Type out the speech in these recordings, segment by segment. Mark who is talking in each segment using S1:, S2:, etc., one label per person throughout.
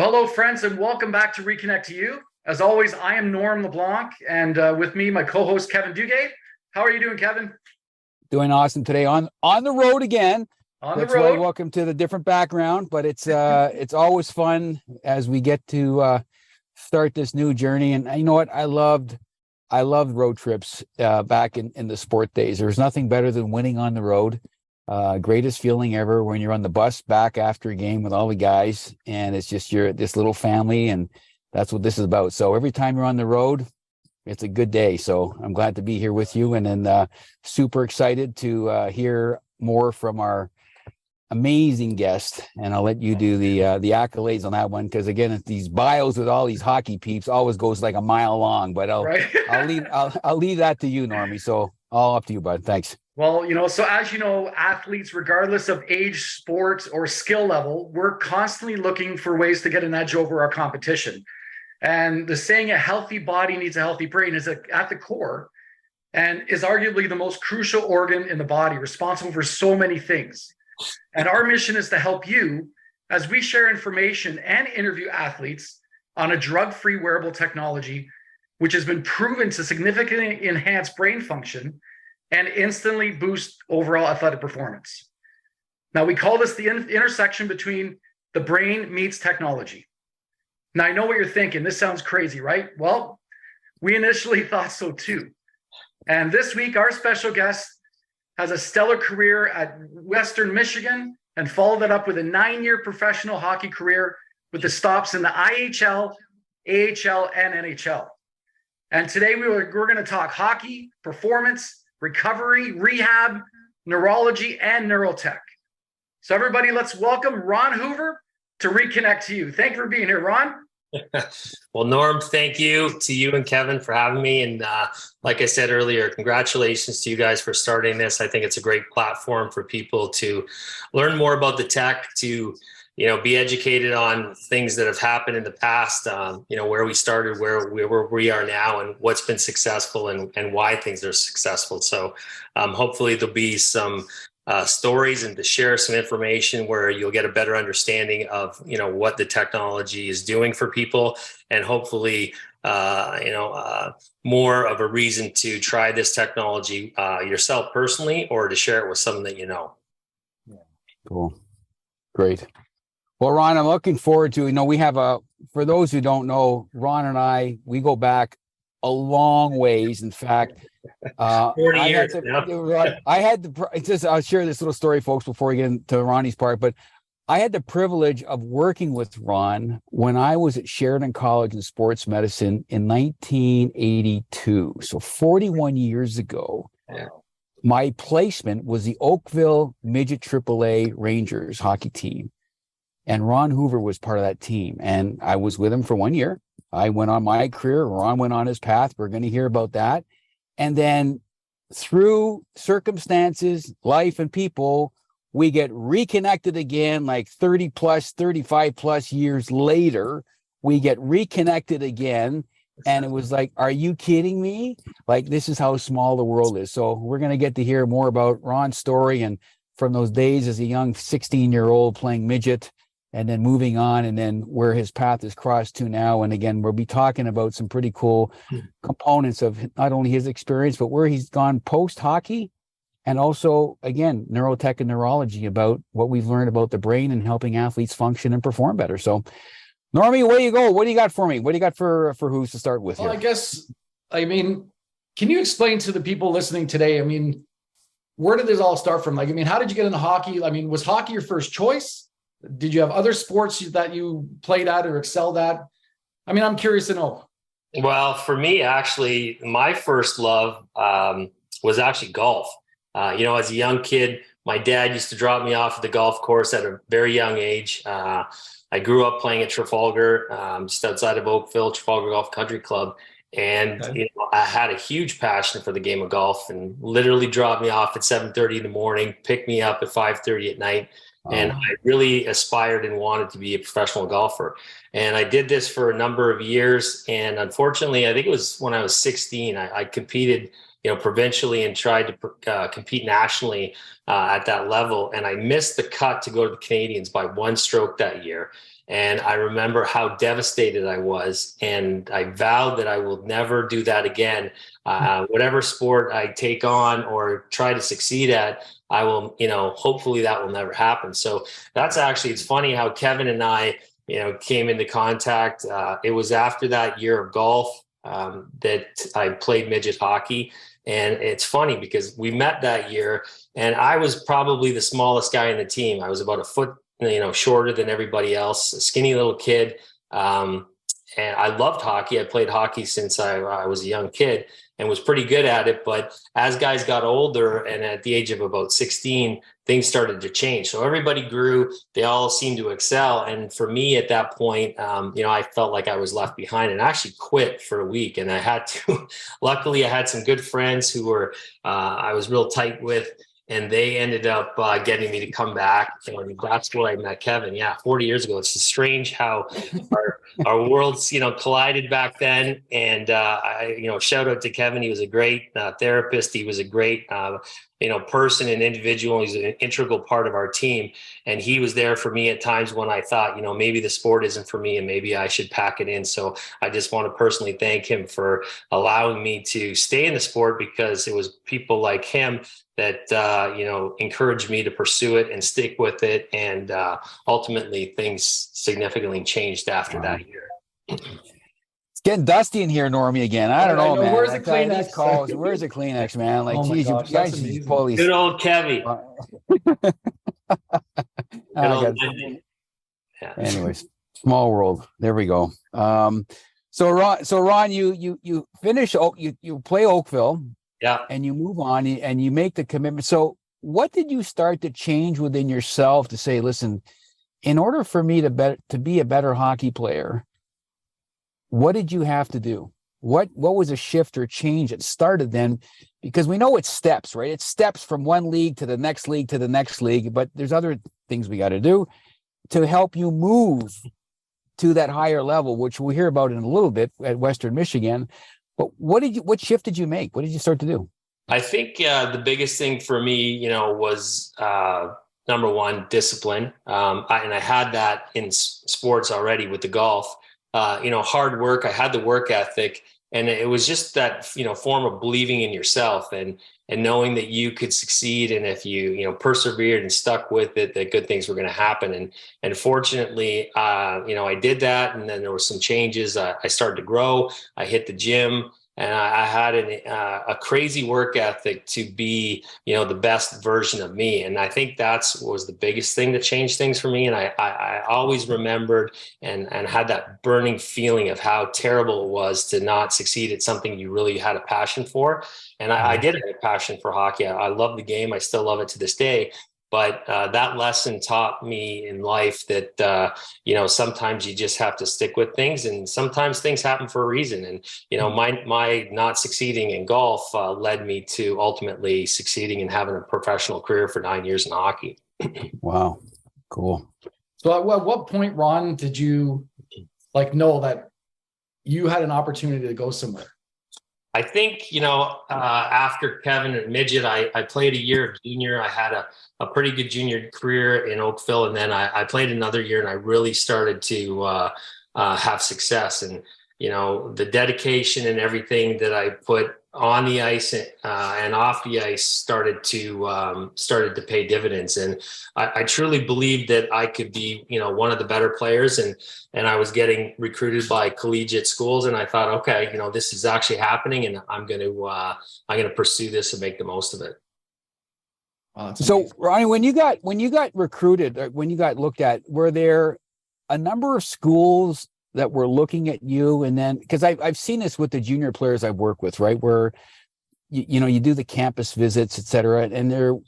S1: Well, hello, friends, and welcome back to ReKonnect to you. As always, I am Norm Leblanc, and with me, my co-host, Kevin Duguay. How are you doing, Kevin?
S2: Doing awesome today on the road again.
S1: On
S2: That's
S1: the road.
S2: Why welcome to the different background, but it's always fun as we get to start this new journey. And you know what? I loved road trips back in the sport days. There's nothing better than winning on the road. Greatest feeling ever when you're on the bus back after a game with all the guys, and it's just this little family, and that's what this is about. So every time you're on the road, it's a good day. So I'm glad to be here with you, and then super excited to hear more from our amazing guest. And I'll let you do the accolades on that one, because again, these bios with all these hockey peeps always goes like a mile long. But I'll leave that to you, Normie. So all up to you, bud. Thanks.
S1: Well, so as you know, athletes, regardless of age, sport, or skill level, we're constantly looking for ways to get an edge over our competition. And the saying, a healthy body needs a healthy brain, is at the core and is arguably the most crucial organ in the body, responsible for so many things. And our mission is to help you as we share information and interview athletes on a drug-free wearable technology, which has been proven to significantly enhance brain function and instantly boost overall athletic performance. Now, we call this the intersection between the brain meets technology. Now, I know what you're thinking. This sounds crazy, right? Well, we initially thought so too. And this week, our special guest has a stellar career at Western Michigan and followed it up with a 9-year professional hockey career with the stops in the IHL, AHL, and NHL. And today we're going to talk hockey, performance, recovery, rehab, neurology, and neurotech. So everybody, let's welcome Ron Hoover to ReKonnect to you. Thank you for being here, Ron.
S3: Well, Norm, thank you to you and Kevin for having me. And like I said earlier, congratulations to you guys for starting this. I think it's a great platform for people to learn more about the tech, to be educated on things that have happened in the past, where we started, where we are now, and what's been successful and why things are successful. So hopefully there'll be some stories and to share some information where you'll get a better understanding of, what the technology is doing for people, and hopefully, more of a reason to try this technology yourself personally, or to share it with someone that you know.
S2: Yeah. Cool. Great. Well, Ron, I'm looking forward to, we have for those who don't know, Ron and I, we go back a long ways. In fact,
S3: 40 years.
S2: I'll share this little story, folks, before we get into Ronnie's part, but I had the privilege of working with Ron when I was at Sheridan College in sports medicine in 1982. So 41 years ago.
S3: Yeah.
S2: My placement was the Oakville Midget AAA Rangers hockey team. And Ron Hoover was part of that team. And I was with him for 1 year. I went on my career. Ron went on his path. We're going to hear about that. And then through circumstances, life, and people, we get reconnected again, like 35 plus years later. We get reconnected again. And it was like, are you kidding me? Like, this is how small the world is. So we're going to get to hear more about Ron's story, and from those days as a young 16-year-old playing midget, and then moving on, and then where his path is crossed to now. And again, we'll be talking about some pretty cool components of not only his experience, but where he's gone post-hockey, and also, again, neurotech and neurology, about what we've learned about the brain and helping athletes function and perform better. So, Normie, away you go. What do you got for me? What do you got for Who's to start with here?
S1: Well, can you explain to the people listening today, where did this all start from? How did you get into hockey? Was hockey your first choice? Did you have other sports that you played at or excelled at? I'm curious to know.
S3: Well, for me, actually, my first love was actually golf. As a young kid, my dad used to drop me off at the golf course at a very young age. I grew up playing at Trafalgar, just outside of Oakville, Trafalgar Golf Country Club. And I had a huge passion for the game of golf, and literally dropped me off at 7:30 in the morning, picked me up at 5:30 at night. And I really aspired and wanted to be a professional golfer. And I did this for a number of years. And unfortunately, I think it was when I was 16, I competed, provincially, and tried to compete nationally at that level. And I missed the cut to go to the Canadians by one stroke that year. And I remember how devastated I was. And I vowed that I will never do that again. Whatever sport I take on or try to succeed at, I will, hopefully that will never happen. So that's actually, it's funny how Kevin and I, came into contact. It was after that year of golf that I played midget hockey. And it's funny because we met that year and I was probably the smallest guy in the team. I was about a foot, shorter than everybody else, a skinny little kid. And I loved hockey. I played hockey since I was a young kid and was pretty good at it. But as guys got older and at the age of about 16, things started to change. So everybody grew, they all seemed to excel. And for me at that point, I felt like I was left behind and actually quit for a week. And I had to, luckily I had some good friends who were, I was real tight with, and they ended up getting me to come back. And that's where I met Kevin. Yeah, 40 years ago. It's strange how our worlds, collided back then. And, shout out to Kevin. He was a great therapist. He was a great, person and individual. He's an integral part of our team. And he was there for me at times when I thought, maybe the sport isn't for me and maybe I should pack it in. So I just want to personally thank him for allowing me to stay in the sport, because it was people like him that, encouraged me to pursue it and stick with it. And ultimately things significantly changed after that year.
S2: It's getting dusty in here, Normie, again. I don't know, man.
S1: Where's the Kleenex?
S2: These calls, where's the Kleenex, man? Like,
S1: Oh my
S2: geez,
S1: gosh,
S2: you guys
S1: that's
S2: just
S1: amazing.
S2: pull these.
S3: Good old Kevy.
S2: Anyways, small world. There we go. So Ron, you finish. You play Oakville.
S3: Yeah.
S2: And you move on and you make the commitment. So what did you start to change within yourself to say, listen, in order for me to be a better hockey player, what did you have to do? What was a shift or change that started then? Because we know it's steps, right? It's steps from one league to the next league to the next league, but there's other things we got to do to help you move to that higher level, which we'll hear about in a little bit at Western Michigan. But what shift did you make? What did you start to do?
S3: I think the biggest thing for me, was number one, discipline. And I had that in sports already with the golf. Hard work. I had the work ethic, and it was just that form of believing in yourself and knowing that you could succeed, and if you persevered and stuck with it, that good things were going to happen. And fortunately, I did that, and then there were some changes. I started to grow. I hit the gym. And I had a crazy work ethic to be, the best version of me. And I think was the biggest thing that changed things for me. And I always remembered and had that burning feeling of how terrible it was to not succeed at something you really had a passion for. And I did have a passion for hockey. I love the game. I still love it to this day. But that lesson taught me in life that, sometimes you just have to stick with things, and sometimes things happen for a reason. And, my not succeeding in golf led me to ultimately succeeding and having a professional career for 9 years in hockey.
S2: Wow. Cool.
S1: So at what point, Ron, did you know that you had an opportunity to go somewhere?
S3: I think, after Kevin at midget, I played a year of junior. I had a pretty good junior career in Oakville. And then I played another year, and I really started to have success. And, the dedication and everything that I put on the ice and off the ice started to pay dividends. And I truly believed that I could be, one of the better players. And I was getting recruited by collegiate schools. And I thought, okay, this is actually happening, and I'm going to pursue this and make the most of it.
S1: Wow,
S2: so Ronnie, when you got recruited, when you got looked at, were there a number of schools that were looking at you? And then, because I've seen this with the junior players I've worked with, right, where you do the campus visits, et cetera, and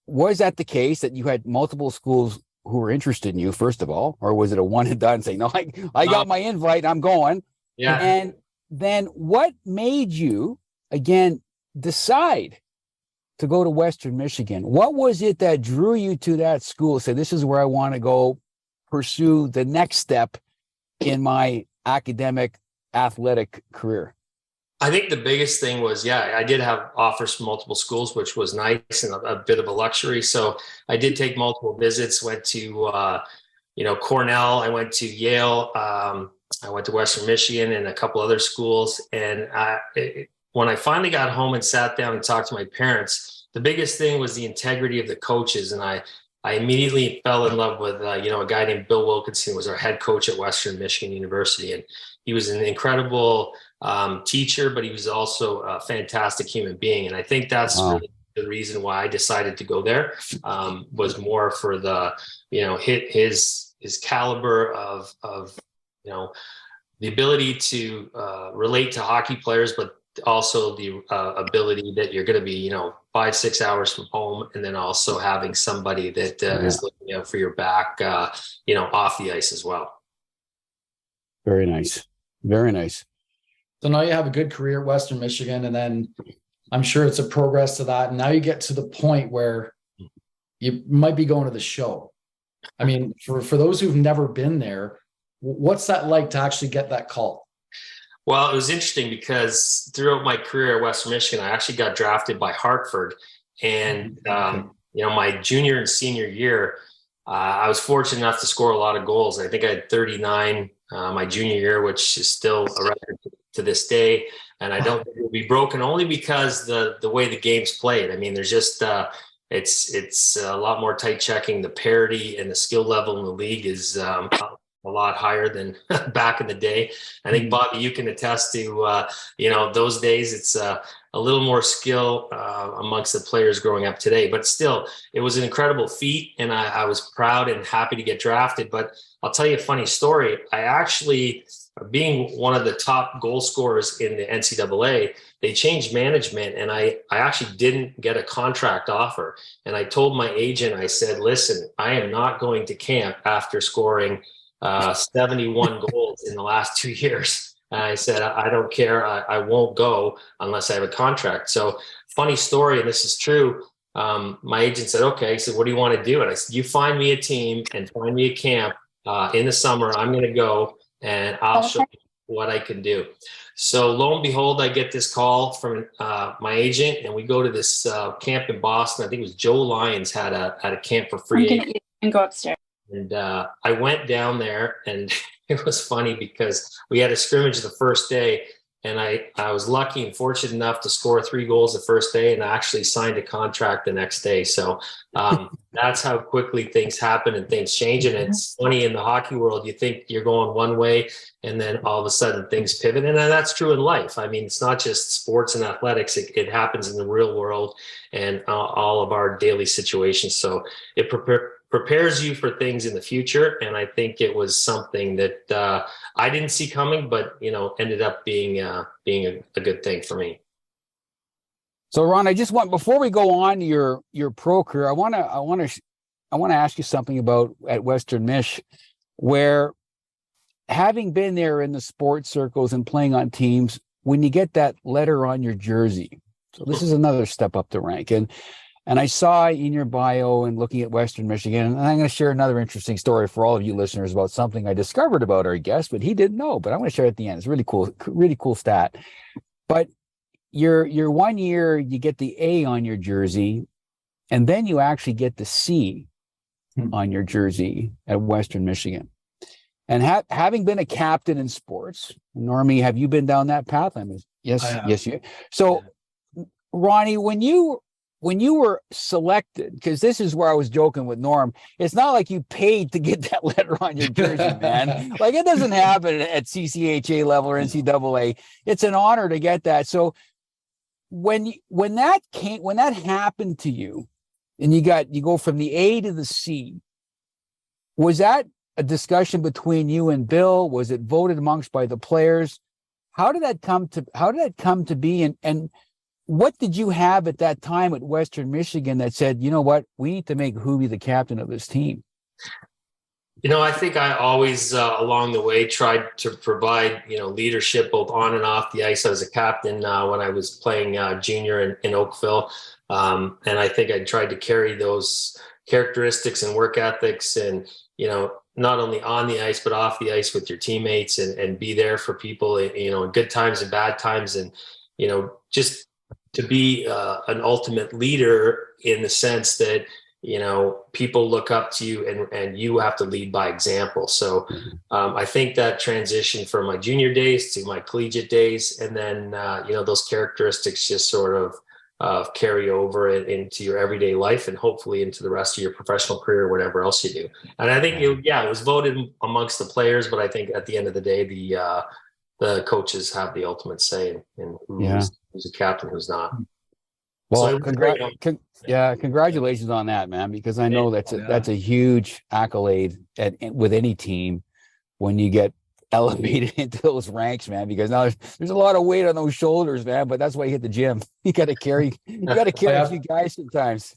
S2: was that the case that you had multiple schools who were interested in you, first of all, or was it a one and done, saying, no, I got my invite, I'm going?
S3: Yeah.
S2: And then what made you again decide to go to Western Michigan? What was it that drew you to that school? Say, this is where I want to go pursue the next step in my academic athletic career?
S3: I think the biggest thing was, I did have offers from multiple schools, which was nice and a bit of a luxury. So I did take multiple visits, went to Cornell. I went to Yale. I went to Western Michigan and a couple other schools. And when I finally got home and sat down and talked to my parents, the biggest thing was the integrity of the coaches. And I immediately fell in love with, a guy named Bill Wilkinson, who was our head coach at Western Michigan University. And he was an incredible teacher, but he was also a fantastic human being. And I think that's really the reason why I decided to go there, was more for the, his caliber of the ability to relate to hockey players, but also the ability that you're going to be, 5-6 hours from home, and then also having somebody that is looking out for your back, off the ice as well.
S2: Very nice. Very nice.
S1: So now you have a good career at Western Michigan, and then I'm sure it's a progress to that. And now you get to the point where you might be going to the show. I mean, for those who've never been there, what's that like to actually get that call?
S3: Well, it was interesting because throughout my career at Western Michigan, I actually got drafted by Hartford. And, my junior and senior year, I was fortunate enough to score a lot of goals. I think I had 39 my junior year, which is still a record to this day. And I don't think it will be broken only because the way the game's played. I mean, there's just it's a lot more tight checking. The parity and the skill level in the league is a lot higher than back in the day. I think, Bobby, you can attest to, those days it's a little more skill amongst the players growing up today, but still it was an incredible feat. And I was proud and happy to get drafted. But I'll tell you a funny story. I actually, being one of the top goal scorers in the NCAA, they changed management, and I actually didn't get a contract offer. And I told my agent, I said, listen, I am not going to camp after scoring 71 goals in the last 2 years. And I said, I don't care. I won't go unless I have a contract. So funny story, and this is true. My agent said, okay. He said, what do you want to do? And I said, you find me a team and find me a camp in the summer. I'm going to go and I'll show you what I can do. So lo and behold, I get this call from my agent, and we go to this camp in Boston. I think it was Joe Lyons had a camp for free agents.
S4: And go upstairs.
S3: And I went down there, and it was funny because we had a scrimmage the first day, and I was lucky and fortunate enough to score 3 goals the first day, and I actually signed a contract the next day. So that's how quickly things happen and things change. And it's funny, in the hockey world, you think you're going one way, and then all of a sudden things pivot. And that's true in life. I mean, it's not just sports and athletics. It happens in the real world and all of our daily situations. So it prepares you for things in the future. And I think it was something that I didn't see coming, but, ended up being a good thing for me.
S2: So, Ron, I just want, before we go on to your pro career, I want to ask you something about at Western Mich, where, having been there in the sports circles and playing on teams, when you get that letter on your jersey, so this is another step up the rank. And I saw in your bio and looking at Western Michigan, and I'm going to share another interesting story for all of you listeners about something I discovered about our guest, but he didn't know, but I'm going to share it at the end. It's really cool stat. But your 1 year, you get the A on your jersey, and then you actually get the C on your jersey at Western Michigan. And having been a captain in sports, Normie, have you been down that path? I mean, yes, you. So, Ronnie, when you were selected, because this is where I was joking with Norm, it's not like you paid to get that letter on your jersey, man. Like, it doesn't happen at CCHA level or NCAA. It's an honor to get that. So when that happened to you, and you go from the A to the C, was that a discussion between you and Bill? Was it voted amongst by the players? How did that come to be? And what did you have at that time at Western Michigan that said, you know what, we need to make Hoovie the captain of this team?
S3: I think I always, along the way, tried to provide, leadership both on and off the ice. I was a captain when I was playing junior in Oakville. And I think I tried to carry those characteristics and work ethics and, not only on the ice, but off the ice with your teammates and be there for people, in good times and bad times. And, just to be an ultimate leader in the sense that, people look up to you, and you have to lead by example. So I think that transition from my junior days to my collegiate days, and then those characteristics just sort of carry over into your everyday life, and hopefully into the rest of your professional career, whatever else you do. And I think it was voted amongst the players, but I think at the end of the day, the coaches have the ultimate say in who's a captain, who's not.
S2: Well,
S3: So
S2: congratulations on that, man, because I know that's a huge accolade with any team when you get elevated into those ranks, man, because now there's a lot of weight on those shoulders, man, but that's why you hit the gym. You got to carry a few guys sometimes.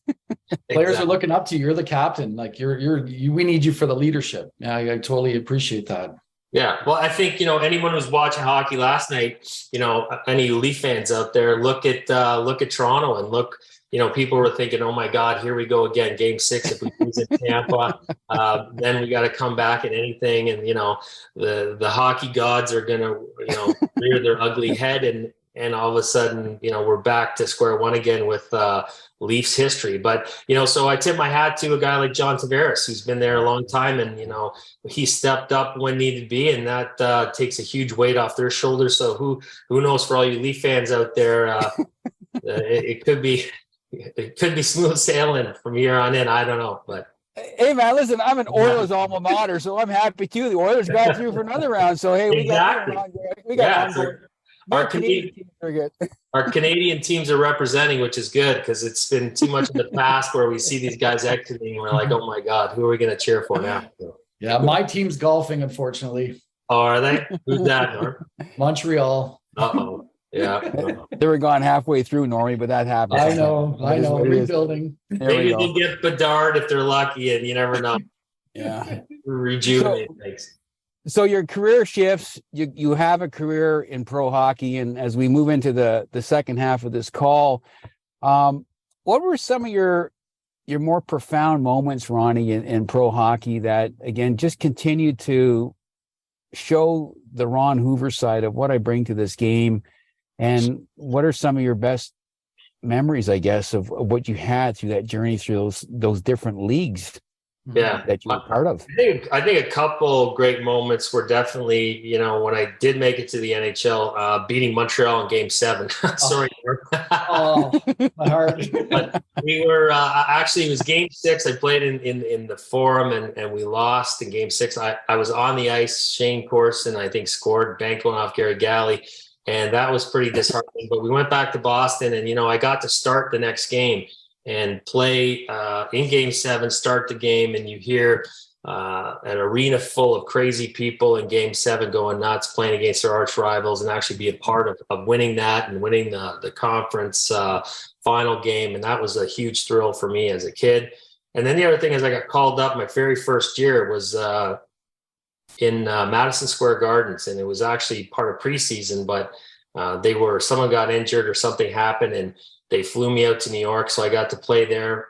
S1: Players are looking up to you. You're the captain. Like we need you for the leadership. Yeah, I totally appreciate that.
S3: Yeah. Well, I think, anyone who's watching hockey last night, any Leaf fans out there, look at Toronto, and look, people were thinking, oh my God, here we go again, game 6. If we lose in Tampa, then we got to come back at anything. And, the hockey gods are going to, rear their ugly head. And all of a sudden, we're back to square one again with Leafs history. But, so I tip my hat to a guy like John Tavares, who's been there a long time. And, he stepped up when needed be, and that takes a huge weight off their shoulders. So who knows, for all you Leaf fans out there, it could be smooth sailing from here on in. I don't know, but.
S2: Hey man, listen, I'm an Oilers alma mater, so I'm happy too. The Oilers got through for another round. So hey, we got our Canadian teams are good.
S3: Our Canadian teams are representing, which is good, because it's been too much in the past where we see these guys exiting and we're like, oh my God, who are we going to cheer for now?
S1: Yeah, my team's golfing, unfortunately.
S3: Oh, are they? Who's that, Norm?
S1: Montreal.
S3: Uh-oh. Yeah.
S2: They were gone halfway through, Normie, but that happened.
S1: I know. Rebuilding.
S3: Maybe they'll get Bedard if they're lucky, and you never know.
S2: Yeah.
S3: Rejuvenate things.
S2: So your career shifts, you have a career in pro hockey. And as we move into the second half of this call, what were some of your more profound moments, Ronnie, in pro hockey that, again, just continue to show the Ron Hoover side of what I bring to this game? And what are some of your best memories, I guess, of what you had through that journey through those different leagues that you were part of?
S3: I think a couple great moments were definitely, when I did make it to the NHL, beating Montreal in Game 7. Sorry.
S1: Oh, my heart.
S3: But we were actually, it was Game 6. I played in the Forum, and we lost in Game 6. I was on the ice. Shane Corson, I think, scored, bank one off Gary Galley. And that was pretty disheartening. But we went back to Boston, and, I got to start the next game and play in Game 7, start the game, and you hear an arena full of crazy people in Game 7 going nuts, playing against their arch rivals, and actually be a part of winning that and winning the conference final game. And that was a huge thrill for me as a kid. And then the other thing is I got called up my very first year was in Madison Square Gardens, and it was actually part of preseason, but someone got injured or something happened, and they flew me out to New York. So I got to play there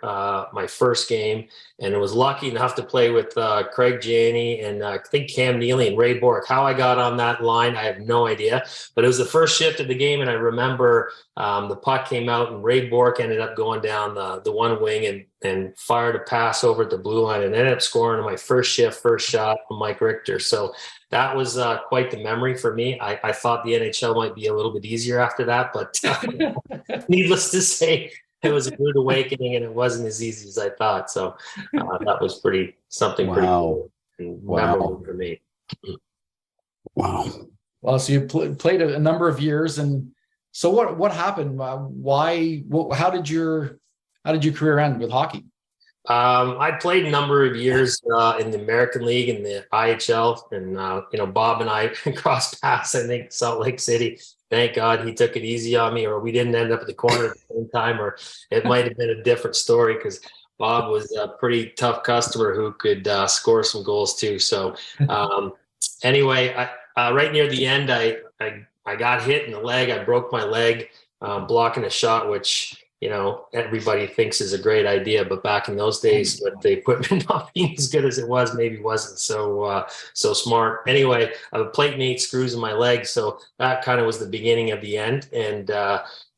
S3: my first game, and I was lucky enough to play with Craig Janney and I think Cam Neely and Ray Bork. How I got on that line, I have no idea, but it was the first shift of the game. And I remember the puck came out and Ray Bork ended up going down the one wing and fired a pass over at the blue line and ended up scoring on my first shift, first shot from Mike Richter. So that was quite the memory for me. I thought the NHL might be a little bit easier after that, but needless to say, it was a rude awakening, and it wasn't as easy as I thought. So that was pretty cool and memorable for me.
S2: Wow.
S1: Well, so you played a number of years, and so what happened? How did your career end with hockey?
S3: I played a number of years in the American League and the IHL, and Bob and I crossed paths, I think, Salt Lake City. Thank God he took it easy on me, or we didn't end up at the corner at the same time, or it might have been a different story, because Bob was a pretty tough customer who could score some goals too. So anyway, right near the end, I got hit in the leg. I broke my leg blocking a shot, which everybody thinks is a great idea, but back in those days, with the equipment not being as good as it was, maybe wasn't so smart. Anyway, I have a plate and 8 screws in my leg, so that kind of was the beginning of the end. And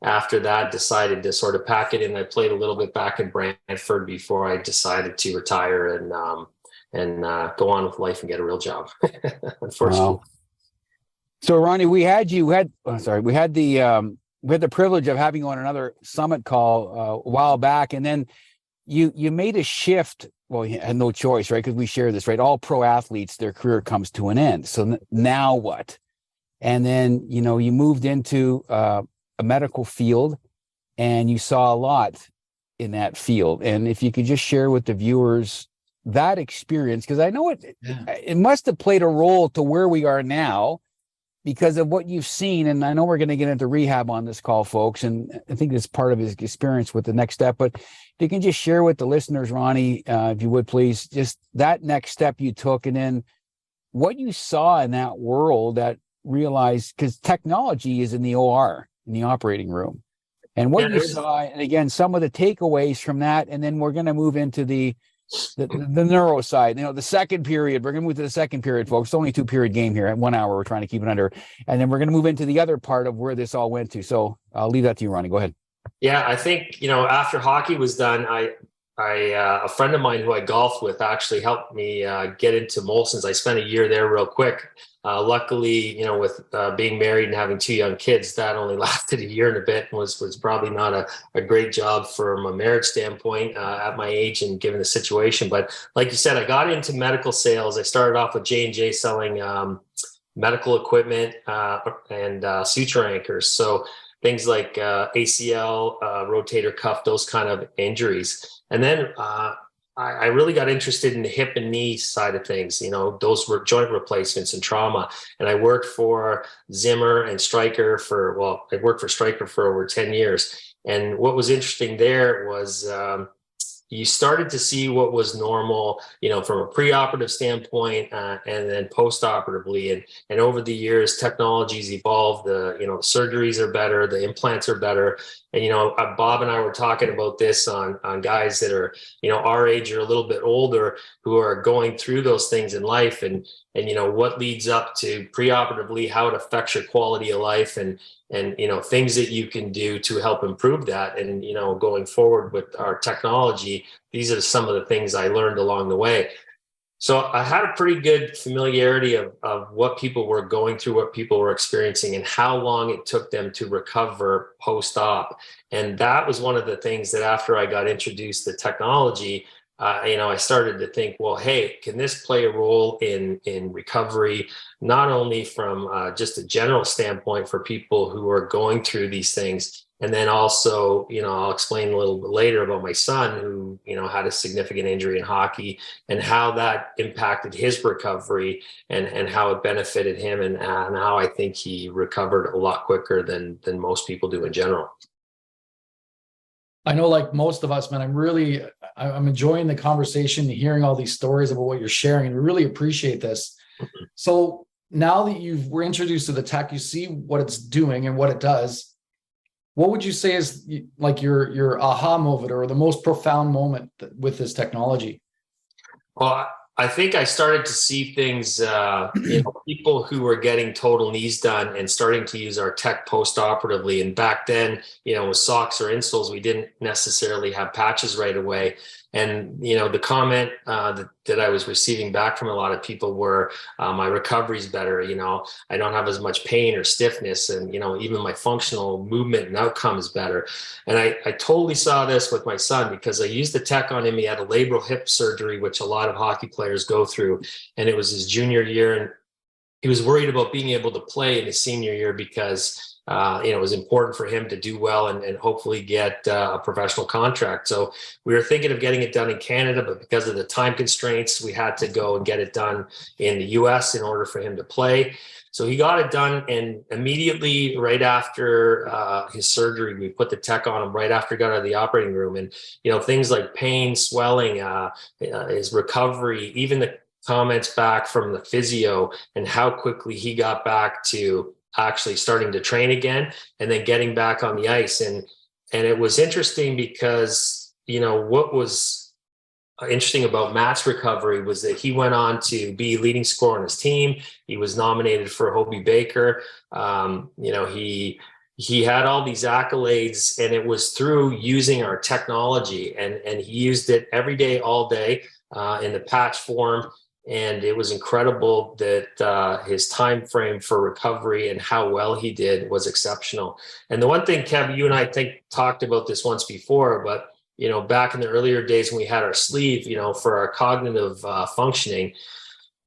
S3: after that, decided to sort of pack it in. I played a little bit back in Brantford before I decided to retire and go on with life and get a real job. Unfortunately.
S2: Wow. So Ronnie, we had the privilege of having you on another summit call a while back, and then you made a shift. Well, you had no choice, right? Because we share this, right? All pro athletes, their career comes to an end. So now what? And then you moved into a medical field, and you saw a lot in that field. And if you could just share with the viewers that experience, because I know it must have played a role to where we are now, because of what you've seen. And I know we're going to get into rehab on this call, folks, and I think it's part of his experience with the next step. But if you can just share with the listeners, Ronnie, if you would please, just that next step you took, and then what you saw in that world that realized, because technology is in the OR, in the operating room, and what you saw, and again, some of the takeaways from that. And then we're going to move into the neuro side, the second period. We're going to move to the second period, folks. It's only a 2-period game here at 1 hour. We're trying to keep it under. And then we're going to move into the other part of where this all went to. So I'll leave that to you, Ronnie. Go ahead.
S3: Yeah, I think, after hockey was done, a friend of mine who I golfed with actually helped me get into Molson's. I spent a year there real quick. Luckily, with being married and having 2 young kids, that only lasted a year and a bit, and was probably not a great job from a marriage standpoint at my age and given the situation. But like you said, I got into medical sales. I started off with J&J selling medical equipment and suture anchors. So things like ACL, rotator cuff, those kind of injuries. And then I really got interested in the hip and knee side of things. Those were joint replacements and trauma. And I worked for Zimmer and Stryker I worked for Stryker for over 10 years. And what was interesting there was you started to see what was normal, from a preoperative standpoint and then postoperatively. And over the years, technology's evolved. The surgeries are better, the implants are better. And, Bob and I were talking about this on guys that are, our age or a little bit older, who are going through those things in life, and what leads up to preoperatively, how it affects your quality of life, and things that you can do to help improve that. And, going forward with our technology, these are some of the things I learned along the way. So I had a pretty good familiarity of what people were going through, what people were experiencing, and how long it took them to recover post-op. And that was one of the things that after I got introduced to technology, I started to think, well, hey, can this play a role in recovery, not only from just a general standpoint for people who are going through these things, and then also, I'll explain a little bit later about my son who, had a significant injury in hockey and how that impacted his recovery and how it benefited him, and how I think he recovered a lot quicker than most people do in general.
S1: I know, like most of us, man, I'm enjoying the conversation, hearing all these stories about what you're sharing, and we really appreciate this. So now that we're introduced to the tech, you see what it's doing and what it does. What would you say is like your aha moment or the most profound moment with this technology?
S3: Well, I think I started to see things, people who were getting total knees done and starting to use our tech post-operatively. And back then, with socks or insoles, we didn't necessarily have patches right away. And, the comment that I was receiving back from a lot of people were, my recovery's better, I don't have as much pain or stiffness, and, even my functional movement and outcome is better. And I totally saw this with my son, because I used the tech on him. He had a labral hip surgery, which a lot of hockey players go through. And it was his junior year, and he was worried about being able to play in his senior year because it was important for him to do well and hopefully get a professional contract. So we were thinking of getting it done in Canada, but because of the time constraints, we had to go and get it done in the US in order for him to play. So he got it done, and immediately right after his surgery, we put the tech on him right after he got out of the operating room. And, things like pain, swelling, his recovery, even the comments back from the physio and how quickly he got back to actually starting to train again and then getting back on the ice. And it was interesting because, what was interesting about Matt's recovery was that he went on to be leading scorer on his team. He was nominated for Hobie Baker. He had all these accolades, and it was through using our technology, and he used it every day, all day, in the patch form. And it was incredible that his time frame for recovery and how well he did was exceptional. And the one thing, Kev, you and I think talked about this once before, but back in the earlier days when we had our sleeve, for our cognitive functioning,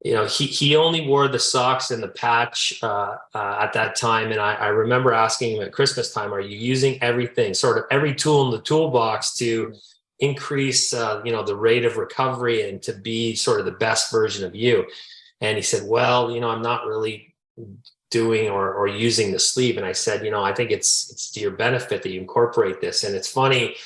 S3: he only wore the socks and the patch at that time. And I remember asking him at Christmas time, are you using everything, sort of every tool in the toolbox to increase, the rate of recovery and to be sort of the best version of you? And he said, well, I'm not really doing or using the sleeve. And I said, I think it's to your benefit that you incorporate this. And it's funny,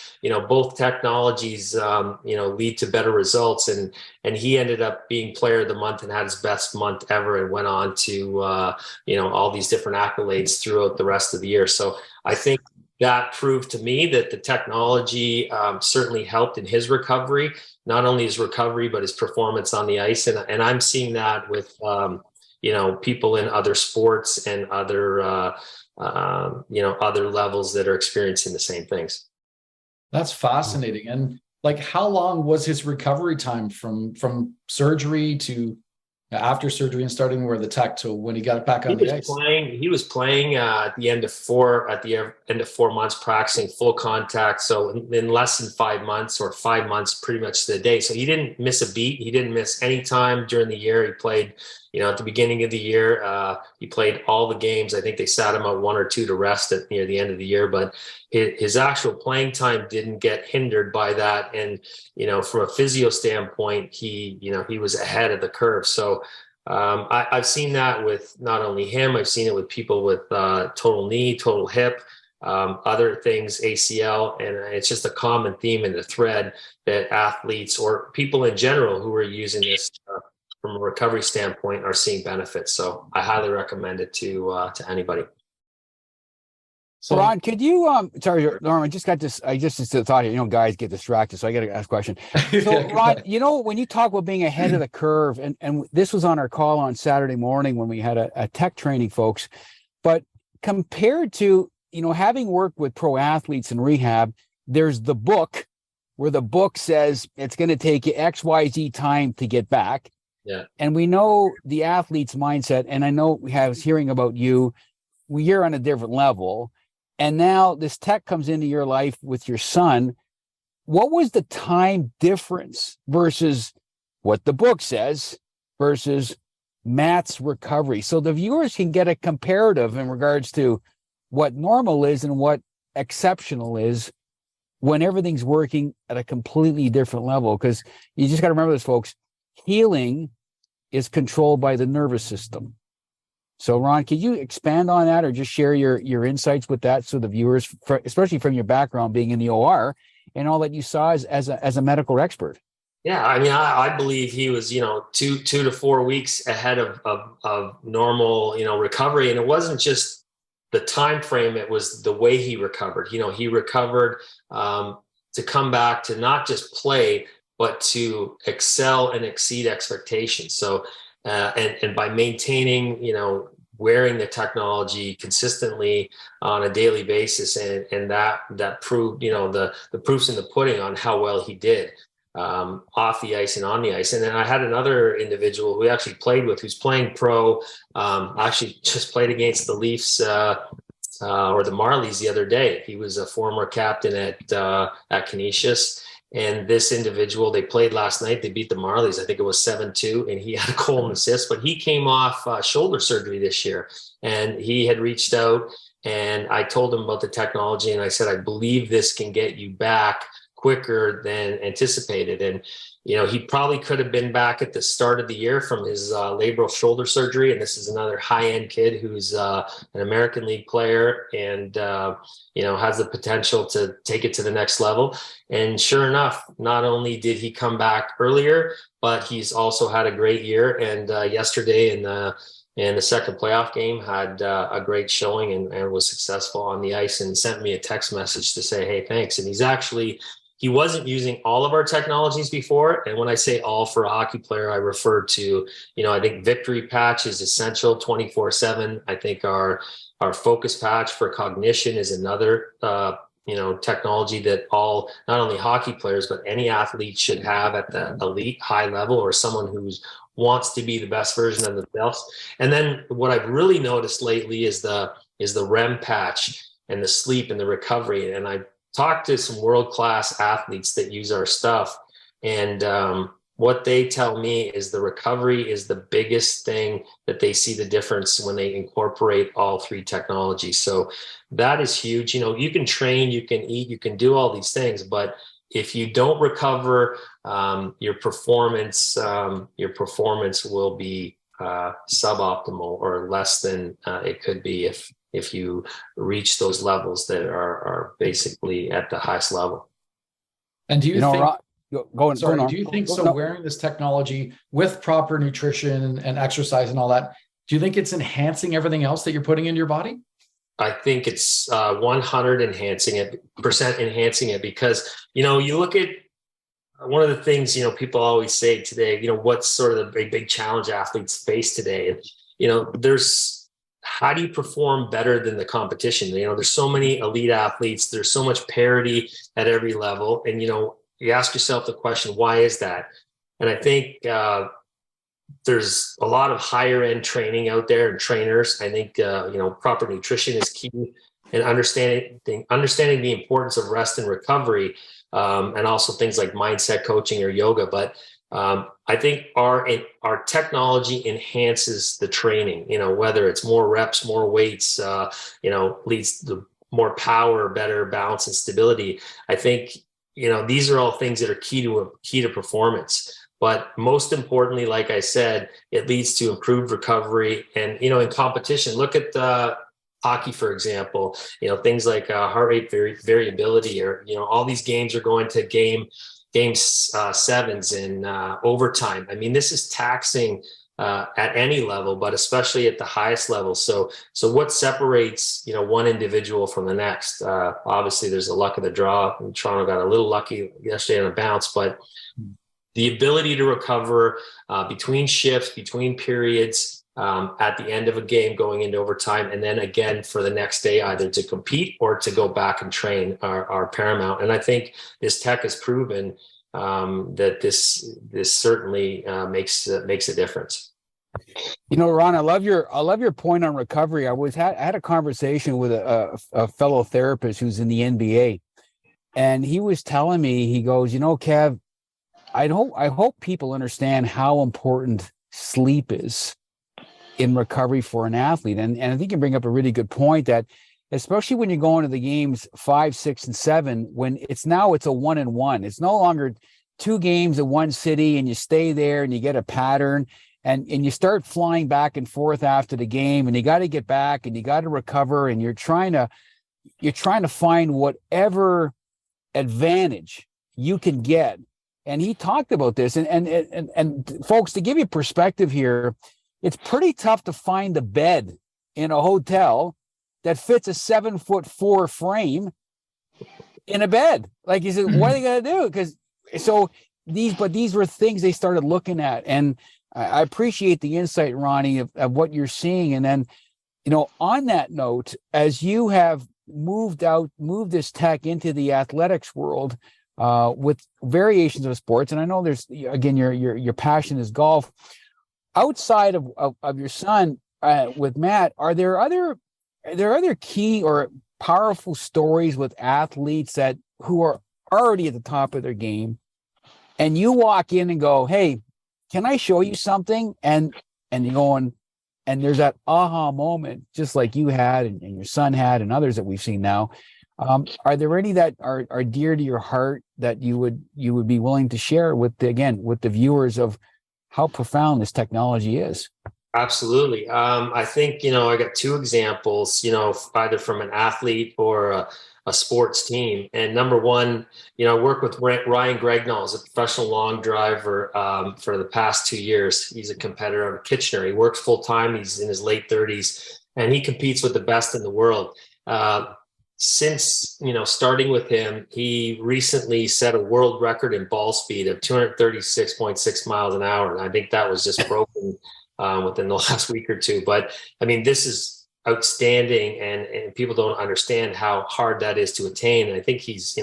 S3: both technologies, lead to better results. And he ended up being player of the month and had his best month ever, and went on to, all these different accolades throughout the rest of the year. So I think that proved to me that the technology certainly helped in his recovery, not only his recovery, but his performance on the ice. And I'm seeing that with, people in other sports and other, other levels that are experiencing the same things.
S4: That's fascinating. And like, how long was his recovery time from surgery to after surgery and starting where the tech to when he got back on the ice?
S3: He was playing at the end of 4 months, practicing full contact. So in less than 5 months, or 5 months, pretty much to the day. So he didn't miss a beat. He didn't miss any time during the year. He played, at the beginning of the year, he played all the games. I think they sat him out 1 or 2 to rest near the end of the year, but his actual playing time didn't get hindered by that. And, from a physio standpoint, he was ahead of the curve. So I've seen that with not only him, I've seen it with people with total knee, total hip, other things, ACL, and it's just a common theme in the thread that athletes or people in general who are using this from a recovery standpoint are seeing benefits. So I highly recommend it to anybody.
S2: So Ron, could you sorry, Norm, I just thought, guys get distracted, so I got to ask a question. So Ron, when you talk about being ahead of the curve, and this was on our call on Saturday morning when we had a tech training, folks, but compared to, having worked with pro athletes in rehab, there's the book where the book says it's going to take you XYZ time to get back.
S3: Yeah.
S2: And we know the athlete's mindset, and I know I was hearing about you're on a different level. And now this tech comes into your life with your son. What was the time difference versus what the book says versus Matt's recovery? So the viewers can get a comparative in regards to what normal is and what exceptional is when everything's working at a completely different level. Because you just got to remember this, folks, healing is controlled by the nervous system. So, Ron, can you expand on that or just share your insights with that so the viewers, especially from your background being in the OR and all that you saw as a medical expert?
S3: Yeah, I mean, I believe he was, 2 to 4 weeks ahead of normal, recovery. And it wasn't just the time frame, it was the way he recovered. He recovered to come back to not just play, but to excel and exceed expectations. So and by maintaining, wearing the technology consistently on a daily basis, and that proved, the proof's in the pudding on how well he did off the ice and on the ice. And then I had another individual who we actually played with, who's playing pro, actually just played against the Leafs or the Marlies the other day. He was a former captain at Canisius. And this individual, they played last night. They beat the Marlies. I think it was 7-2, and he had a goal and assist. But he came off shoulder surgery this year, and he had reached out, and I told him about the technology, and I said, I believe this can get you back quicker than anticipated. And he probably could have been back at the start of the year from his labral shoulder surgery. And this is another high-end kid who's an American League player and, has the potential to take it to the next level. And sure enough, not only did he come back earlier, but he's also had a great year. And yesterday in the And the second playoff game had a great showing and was successful on the ice, and sent me a text message to say, hey, thanks. And he wasn't using all of our technologies before. And when I say all for a hockey player, I refer to, I think Victory Patch is essential 24/7. I think our Focus Patch for cognition is another, technology that not only hockey players, but any athlete should have at the elite high level, or someone who's wants to be the best version of themselves. And then what I've really noticed lately is the REM patch and the sleep and the recovery. And I talked to some world-class athletes that use our stuff, and what they tell me is the recovery is the biggest thing that they see the difference when they incorporate all three technologies. So that is huge. You can train, you can eat, you can do all these things, but if you don't recover, your performance will be suboptimal, or less than it could be if you reach those levels that are basically at the highest level.
S4: And do you think? Do you think
S2: no.
S4: wearing this technology with proper nutrition and exercise and all that, do you think it's enhancing everything else that you're putting into your body?
S3: I think it's 100% enhancing it, because, you look at one of the things, people always say today, what's sort of the big challenge athletes face today. And, there's, how do you perform better than the competition? There's so many elite athletes, there's so much parity at every level. And, you ask yourself the question, why is that? And I think, there's a lot of higher end training out there, and trainers. I think, proper nutrition is key, and understanding the importance of rest and recovery, and also things like mindset coaching or yoga. But I think our technology enhances the training, whether it's more reps, more weights, leads to more power, better balance and stability. I think, these are all things that are key to performance. But most importantly, like I said, it leads to improved recovery. And, in competition, look at hockey, for example, things like heart rate variability, or, all these games are going to game sevens and overtime. I mean, this is taxing at any level, but especially at the highest level. So what separates, one individual from the next? Obviously, there's the luck of the draw. And Toronto got a little lucky yesterday on a bounce, but the ability to recover between shifts, between periods, at the end of a game going into overtime, and then again for the next day, either to compete or to go back and train, are paramount. And I think this tech has proven that this certainly makes a difference.
S2: Ron, I love your point on recovery. I had a conversation with a fellow therapist who's in the NBA, and he was telling me, he goes, Kev, I hope people understand how important sleep is in recovery for an athlete. And I think you bring up a really good point, that especially when you go into the games 5, 6, and 7, when it's a 1-and-1. It's no longer 2 games in one city and you stay there and you get a pattern, and you start flying back and forth after the game, and you got to get back and you got to recover, and you're trying to find whatever advantage you can get. And he talked about this, and folks, to give you perspective here, it's pretty tough to find a bed in a hotel that fits a 7'4" frame in a bed. Like, he said, what are they going to do? These were things they started looking at. And I appreciate the insight, Ronnie, of what you're seeing. And then, on that note, as you have moved this tech into the athletics world, with variations of sports, and I know there's, again, your passion is golf. Outside of your son, with Matt, are there other key or powerful stories with athletes who are already at the top of their game, and you walk in and go, "Hey, can I show you something?" And you're going, and there's that aha moment, just like you had and your son had, and others that we've seen now. Are there any that are dear to your heart that you would be willing to share with the viewers of how profound this technology is?
S3: Absolutely. I think, I got two examples, either from an athlete or a sports team. And number one, I work with Ryan Gregnall, as a professional long driver for the past 2 years. He's a competitor out of Kitchener. He works full time. He's in his late 30s, and he competes with the best in the world. Since, starting with him, he recently set a world record in ball speed of 236.6 miles an hour. And I think that was just broken within the last week or two. But I mean, this is outstanding, and people don't understand how hard that is to attain. And I think he's,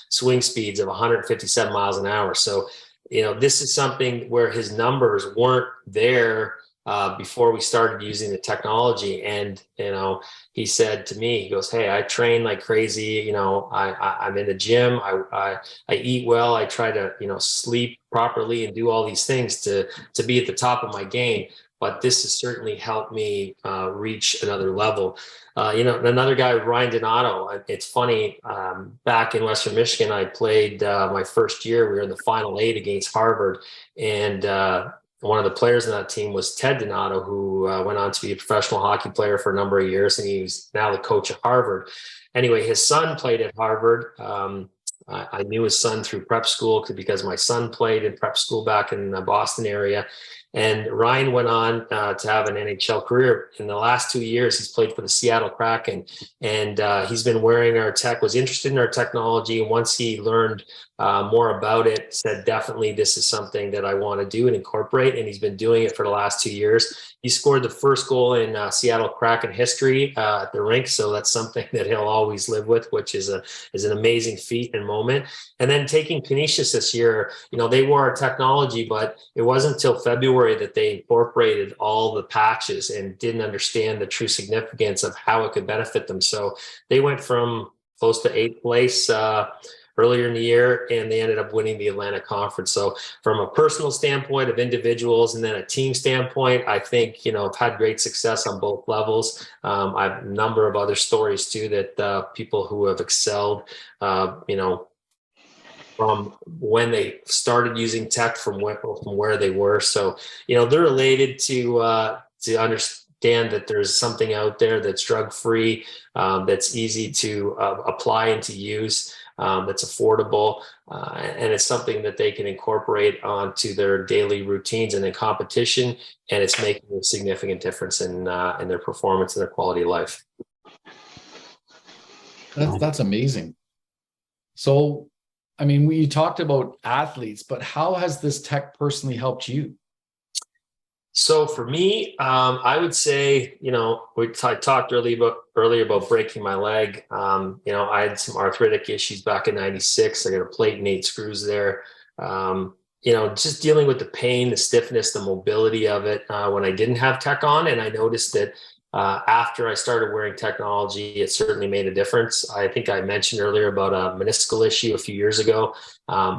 S3: swing speeds of 157 miles an hour. So, this is something where his numbers weren't there before we started using the technology. And, he said to me, he goes, "Hey, I train like crazy. I'm in the gym. I eat well. I try to, sleep properly and do all these things to be at the top of my game. But this has certainly helped me reach another level." Another guy, Ryan Donato. It's funny. Back in Western Michigan, I played my first year. We were in the Final Eight against Harvard, and one of the players in that team was Ted Donato, who went on to be a professional hockey player for a number of years, and he's now the coach at Harvard. Anyway, his son played at Harvard. I knew his son through prep school because my son played in prep school back in the Boston area. And Ryan went on to have an NHL career. In the last 2 years, he's played for the Seattle Kraken, and he's been wearing our tech, was interested in our technology. And once he learned more about it, said, definitely, this is something that I want to do and incorporate. And he's been doing it for the last 2 years. He scored the first goal in Seattle Kraken history at the rink. So that's something that he'll always live with, which is an amazing feat and moment. And then taking Canisius this year, they wore our technology, but it wasn't until February that they incorporated all the patches and didn't understand the true significance of how it could benefit them. So they went from close to 8th place earlier in the year, and they ended up winning the Atlantic Conference. So from a personal standpoint of individuals and then a team standpoint, I think, I've had great success on both levels. I have a number of other stories too, that people who have excelled, from when they started using tech from where they were. So, they're related to understand that there's something out there that's drug-free, that's easy to apply and to use, that's affordable, and it's something that they can incorporate onto their daily routines and in competition, and it's making a significant difference in their performance and their quality of life.
S4: That's amazing. So, I mean, we talked about athletes, but how has this tech personally helped you?
S3: So for me, I would say, I talked earlier about breaking my leg. I had some arthritic issues back in '96. I got a plate and 8 screws there. Just dealing with the pain, the stiffness, the mobility of it when I didn't have tech on. And I noticed that after I started wearing technology, it certainly made a difference. I think I mentioned earlier about a meniscal issue a few years ago.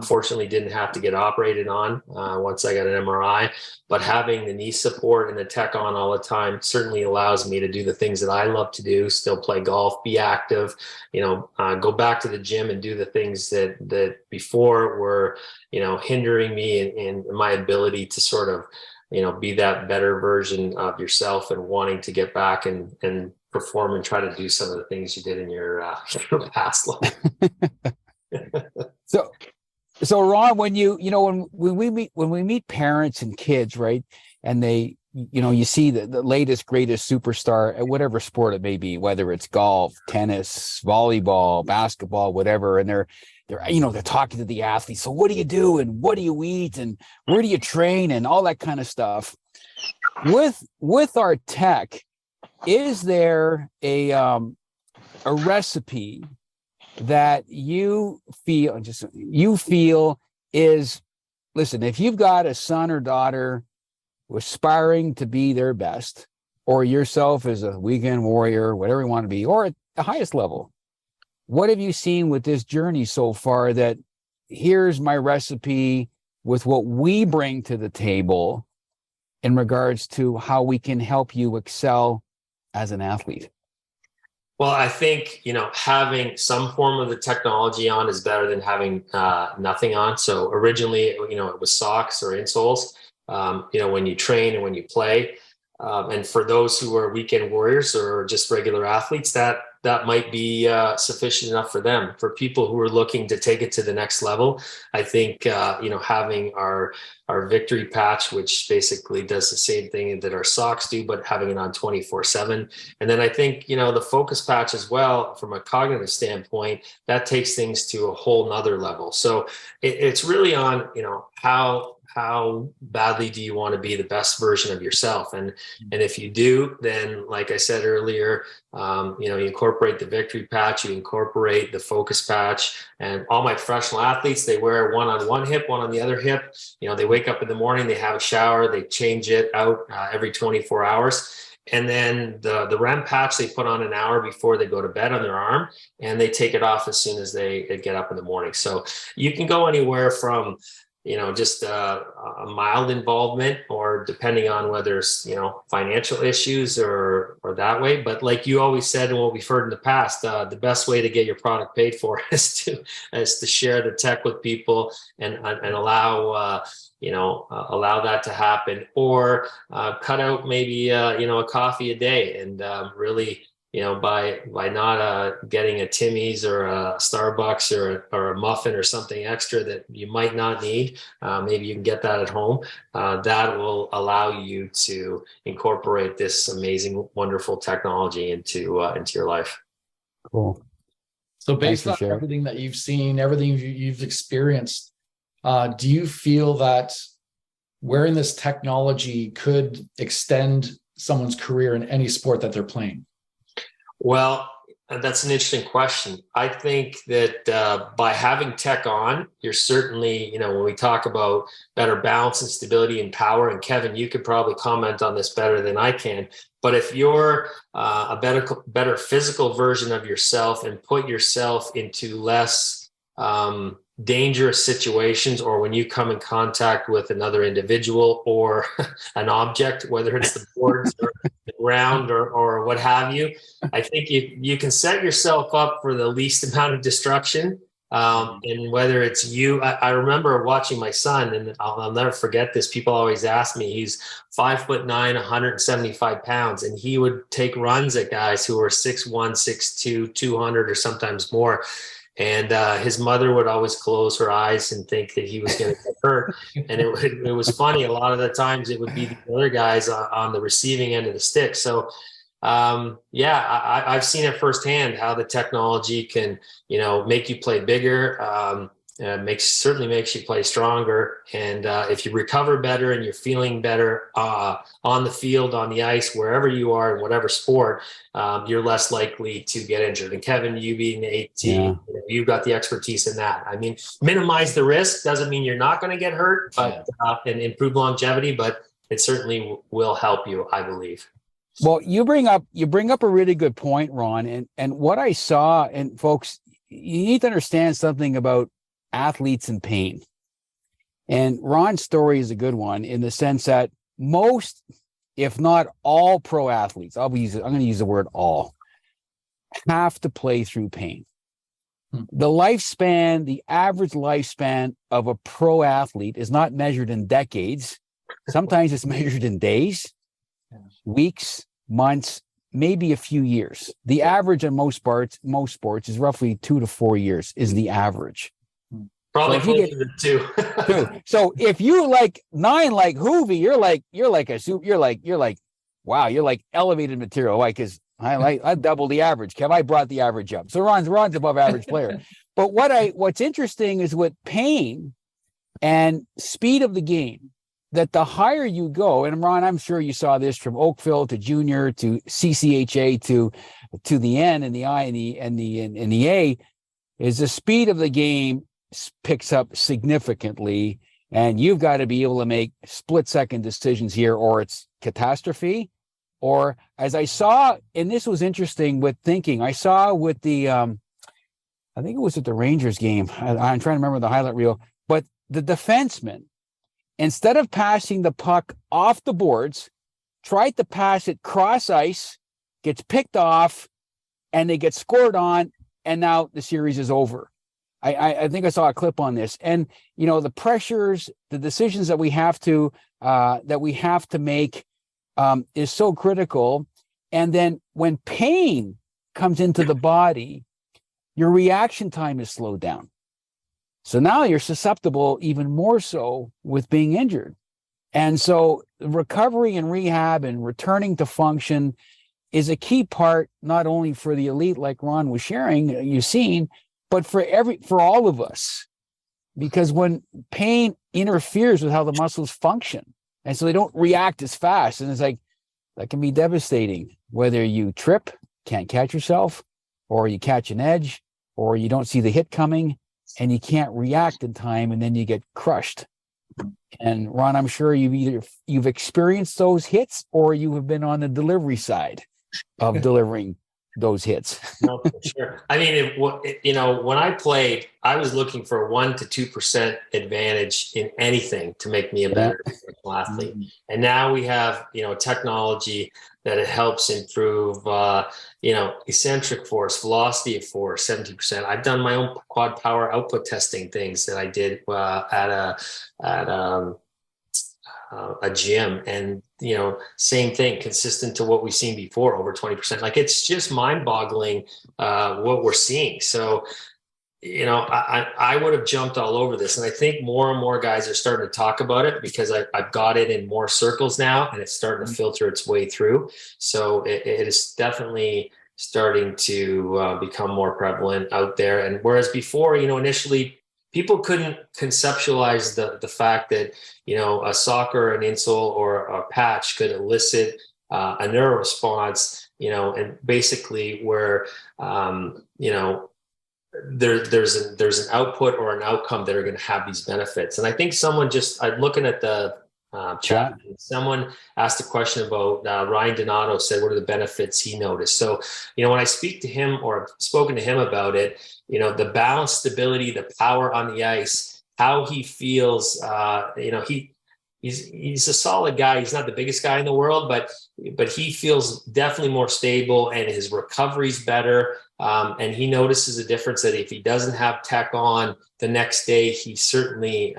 S3: Fortunately, didn't have to get operated on once I got an MRI. But having the knee support and the tech on all the time certainly allows me to do the things that I love to do, still play golf, be active, go back to the gym and do the things that before were, hindering me in my ability to sort of, be that better version of yourself and wanting to get back and perform and try to do some of the things you did in your past life.
S2: So Ron, when when we meet parents and kids, right, and they, you see the latest, greatest superstar at whatever sport it may be, whether it's golf, tennis, volleyball, basketball, whatever, and they're talking to the athletes. So what do you do, and what do you eat, and where do you train, and all that kind of stuff. With our tech, is there a recipe that you feel is, listen, if you've got a son or daughter aspiring to be their best, or yourself as a weekend warrior, whatever you want to be, or at the highest level, what have you seen with this journey so far that here's my recipe with what we bring to the table in regards to how we can help you excel as an athlete?
S3: Well, I think, having some form of the technology on is better than having nothing on. So originally, it was socks or insoles, when you train and when you play. And for those who are weekend warriors or just regular athletes, that might be sufficient enough for them. For people who are looking to take it to the next level, I think having our victory patch, which basically does the same thing that our socks do, but having it on 24/7. And then I think the focus patch as well, from a cognitive standpoint, that takes things to a whole nother level. So it's really on how badly do you want to be the best version of yourself, and if you do, then like I said earlier, you incorporate the victory patch, you incorporate the focus patch. And all my professional athletes, they wear one on one hip, one on the other hip. They wake up in the morning, they have a shower, they change it out every 24 hours. And then the REM patch they put on an hour before they go to bed on their arm, and they take it off as soon as they get up in the morning. So you can go anywhere from just a mild involvement, or depending on whether it's, financial issues or that way. But like you always said, and what we've heard in the past, the best way to get your product paid for is to share the tech with people and allow that to happen, or cut out maybe, a coffee a day, and really, by not getting a Timmy's or a Starbucks or a muffin or something extra that you might not need, maybe you can get that at home. That will allow you to incorporate this amazing, wonderful technology into your life.
S2: Cool.
S4: So based on everything that you've seen, everything you've experienced, do you feel that wearing this technology could extend someone's career in any sport that they're playing?
S3: Well, that's an interesting question. I think that by having tech on, you're certainly, when we talk about better balance and stability and power, and Kevin, you could probably comment on this better than I can, but if you're a better physical version of yourself and put yourself into less dangerous situations, or when you come in contact with another individual or an object, whether it's the boards or the ground or what have you, I think you can set yourself up for the least amount of destruction. And whether it's you, I remember watching my son, and I'll never forget this. People always ask me, he's 5'9", 175 pounds, and he would take runs at guys who were 6'1", 6'2", 200, or sometimes more. And his mother would always close her eyes and think that he was going to get hurt. And it was funny. A lot of the times it would be the other guys on the receiving end of the stick. So, I've seen it firsthand how the technology can, make you play bigger. Certainly makes you play stronger. And if you recover better and you're feeling better on the field, on the ice, wherever you are in whatever sport, you're less likely to get injured. And Kevin, you being the AT, you've got the expertise in that. I mean, minimize the risk doesn't mean you're not going to get hurt, but and improve longevity, but it certainly will help you, I believe.
S2: Well, you bring up a really good point, Ron. And what I saw, and folks, you need to understand something about athletes in pain. And Ron's story is a good one in the sense that most, if not all, pro athletes, I'm going to use the word all, have to play through pain. The average lifespan of a pro athlete is not measured in decades. Sometimes it's measured in days, weeks, months, maybe a few years. The average in most sports is roughly 2 to 4 years is the average.
S3: Probably closer to 2.
S2: So if you like 9 like Hoover, you're like wow, you're like elevated material. Why? Because I double the average. Kev, I brought the average up. So Ron's above average player. But what's interesting is with pain and speed of the game, that the higher you go, and Ron, I'm sure you saw this from Oakville to junior to CCHA to the N and the I and the A, is the speed of the game picks up significantly, and you've got to be able to make split-second decisions here, or it's catastrophe. Or as I saw, and this was interesting with thinking, I saw with the, I think it was at the Rangers game. I'm trying to remember the highlight reel, but the defenseman, instead of passing the puck off the boards, tried to pass it cross ice, gets picked off, and they get scored on, and now the series is over. I think I saw a clip on this, and the pressures, the decisions that we have to make is so critical. And then when pain comes into the body, your reaction time is slowed down. So now you're susceptible even more so with being injured. And so recovery and rehab and returning to function is a key part, not only for the elite, like Ron was sharing, you've seen, but for all of us. Because when pain interferes with how the muscles function, and so they don't react as fast, and it's like, that can be devastating, whether you trip, can't catch yourself, or you catch an edge, or you don't see the hit coming, and you can't react in time, and then you get crushed. And Ron, I'm sure you've experienced those hits, or you have been on the delivery side of delivering those hits.
S3: No, for sure. I mean, when I played, I was looking for a 1% to 2% advantage in anything to make me a better professional athlete. And now we have, technology that it helps improve, eccentric force, velocity of force, 70%. I've done my own quad power output testing things that I did at a gym, and same thing, consistent to what we've seen before, over 20%. Like, it's just mind-boggling what we're seeing. So I would have jumped all over this, and I think more and more guys are starting to talk about it, because I've got it in more circles now, and it's starting to filter its way through. So it is definitely starting to become more prevalent out there. And whereas before, initially, people couldn't conceptualize the fact that, a sock or an insole or a patch could elicit a neuro response, and basically where, there's an output or an outcome that are going to have these benefits. And I think I'm looking at the chat, someone asked a question about Ryan Donato said, what are the benefits he noticed? So, when I speak to him or I've spoken to him about it, the balance, stability, the power on the ice, how he feels, he's a solid guy. He's not the biggest guy in the world, but he feels definitely more stable, and his recovery's better. And he notices a difference that if he doesn't have tech on the next day, he certainly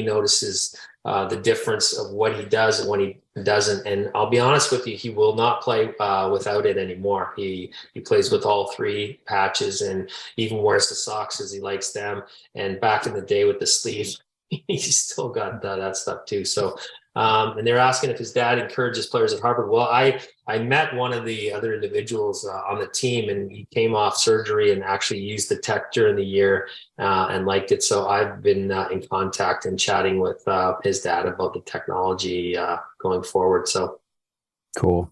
S3: notices the difference of what he does and when he doesn't. And I'll be honest with you, he will not play without it anymore. He plays with all three patches, and even wears the socks as he likes them. And back in the day with the sleeves, he's still got that stuff too. So, and they're asking if his dad encourages players at Harvard. Well, I met one of the other individuals on the team, and he came off surgery and actually used the tech during the year and liked it. So I've been in contact and chatting with his dad about the technology going forward. So
S2: cool.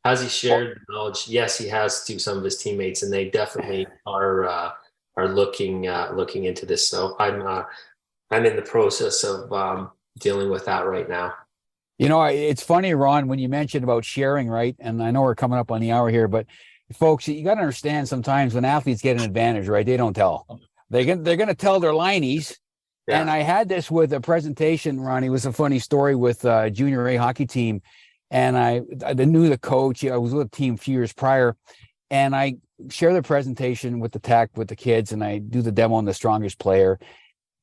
S3: Has he shared the knowledge? Yes, he has to some of his teammates, and they definitely are looking into this. So I'm in the process of dealing with that right now.
S2: It's funny, Ron, when you mentioned about sharing, right? And I know we're coming up on the hour here, but folks, you got to understand, sometimes when athletes get an advantage, right, they don't tell. They're going to tell their lineys. Yeah. And I had this with a presentation, Ronnie. It was a funny story with a junior A hockey team. And I knew the coach. I was with a team a few years prior. And I share the presentation with the tech, with the kids, and I do the demo on the strongest player.